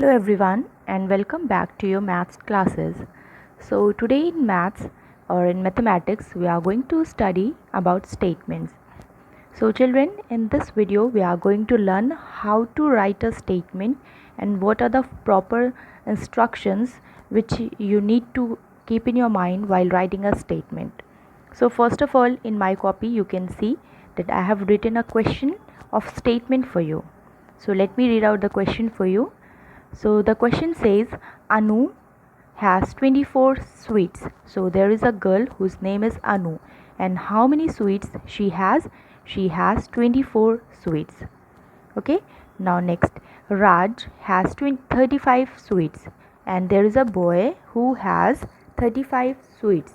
Hello everyone and welcome back to your maths classes. So today in maths or in mathematics we are going to study about statements. So children, in this video we are going to learn how to write a statement and what are the proper instructions which you need to keep in your mind while writing a statement. So first of all, in my copy you can see that I have written a question of statement for you. So let me read out the question for you. So the question says Anu has 24 sweets. So there is a girl whose name is Anu, and how many sweets she has? She has 24 sweets. Okay, now next, Raj has 35 sweets, and there is a boy who has 35 sweets.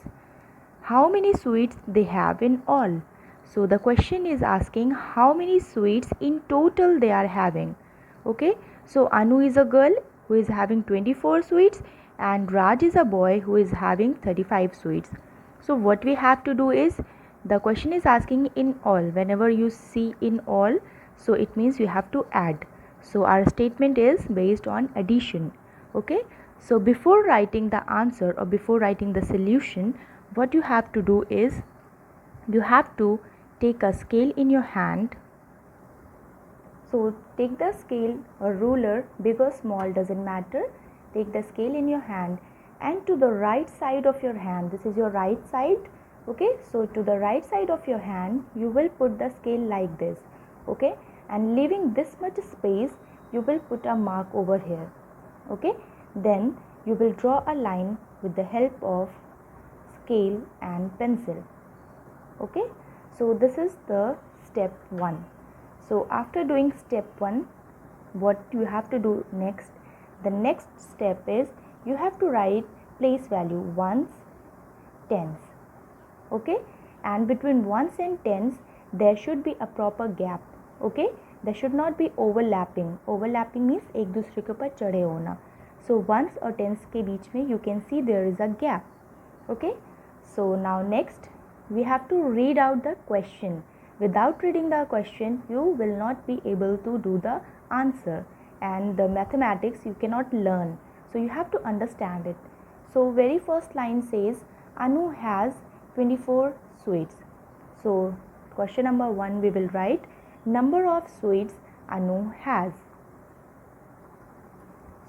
How many sweets they have in all? So the question is asking how many sweets in total they are having. Okay, so Anu is a girl who is having 24 sweets and Raj is a boy who is having 35 sweets. So what we have to do is, the question is asking in all. Whenever you see in all, so it means you have to add. So our statement is based on addition. Okay, so before writing the answer or before writing the solution, what you have to do is, you have to take a scale in your hand. So take the scale or ruler, big or small doesn't matter. Take the scale in your hand and to the right side of your hand, this is your right side. Okay, so to the right side of your hand you will put the scale like this. Okay, and leaving this much space you will put a mark over here. Okay, then you will draw a line with the help of scale and pencil. Okay, so this is the step 1. So after doing step 1, what you have to do next, the next step is you have to write place value ones, tens. Okay, and between ones and tens there should be a proper gap. Okay, there should not be overlapping. Overlapping means एक दूसरे के ऊपर चढ़े होना. So ones और tens के बीच में you can see there is a gap. Okay, so now next we have to read out the question. Without reading the question you will not be able to do the answer, and the mathematics you cannot learn, so you have to understand it. So very first line says Anu has 24 sweets. So question number 1 we will write number of sweets Anu has.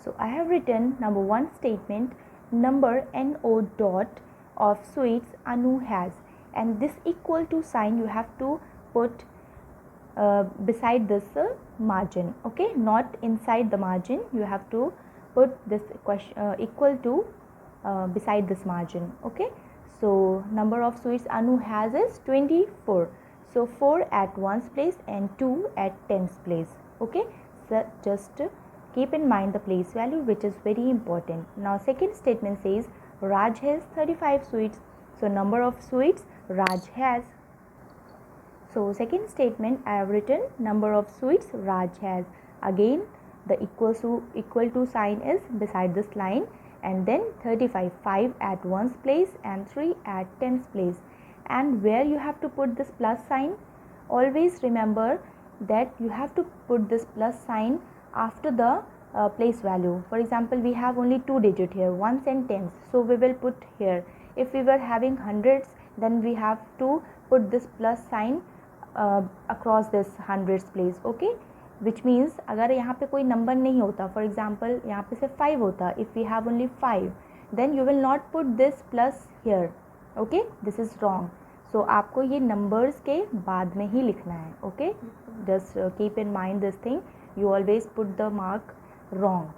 So I have written number 1 statement, number NO dot of sweets Anu has, and this equal to sign you have to put beside this margin. Okay, not inside the margin, you have to put this question equal to beside this margin. Okay, so number of sweets Anu has is 24. So 4 at ones place and 2 at tens place. Okay, so just keep in mind the place value, which is very important. Now second statement says Raj has 35 sweets. So number of sweets Raj has. So second statement I have written number of sweets Raj has. Again the equal to sign is beside this line, and then 35, 5 at ones place and 3 at tens place. And where you have to put this plus sign, always remember that you have to put this plus sign after the place value. For example, we have only 2 digit here, ones and tens, so we will put here. If we were having hundreds, then we have to put this plus sign across this hundreds place. Okay, which means अगर यहाँ पे कोई number नहीं होता, for example यहाँ पे सिर्फ 5 होता, if we have only 5, then you will not put this plus here. Okay, this is wrong. So आपको ये numbers के बाद में ही लिखना है. Okay, just keep in mind this thing, you always put the mark wrong.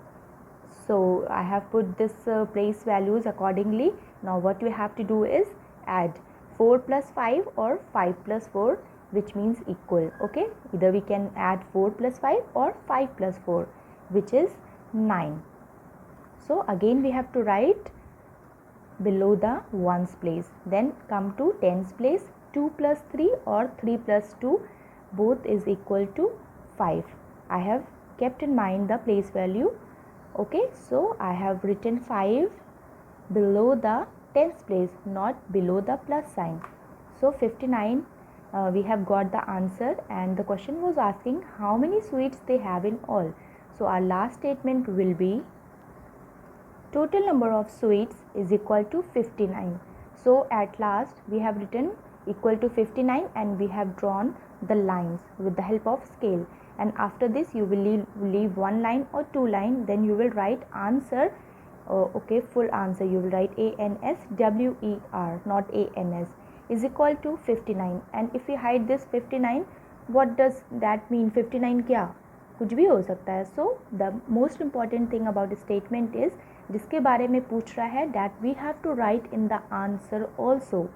So I have put this place values accordingly. Now what we have to do is add 4 plus 5 or 5 plus 4, which means equal. Okay, either we can add 4 plus 5 or 5 plus 4, which is 9. So again we have to write below the ones place, then come to tens place. 2 plus 3 or 3 plus 2, both is equal to 5. I have kept in mind the place value. Okay, so I have written 5 below the tens place, not below the plus sign. So 59 we have got the answer, and the question was asking how many sweets they have in all. So our last statement will be total number of sweets is equal to 59. So at last we have written equal to 59 and we have drawn the lines with the help of scale, and after this you will leave one line or two line, then you will write answer. Okay, full answer you will write ANSWER, not ANS, is equal to 59. and if we hide this 59, what does that mean? 59 क्या कुछ भी हो सकता है. So the most important thing about the statement is जिसके बारे में पूछ रहा है that we have to write in the answer also.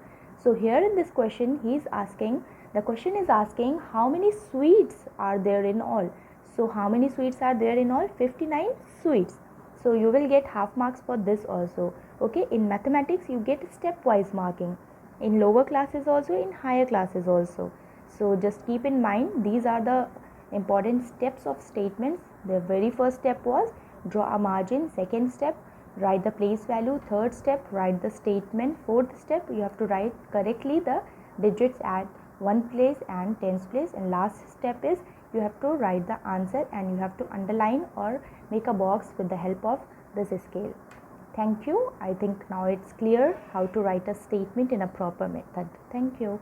So here in this question he is asking, the question is asking how many sweets are there in all. So how many sweets are there in all? 59 sweets. So you will get half marks for this also. Okay, in mathematics you get stepwise marking, in lower classes also, in higher classes also. So just keep in mind these are the important steps of statements. The very first step was draw a margin, second step write the place value, third step write the statement, fourth step you have to write correctly the digits at one place and tens place, and last step is you have to write the answer and you have to underline or make a box with the help of this scale. Thank you. I think now it's clear how to write a statement in a proper method. Thank you.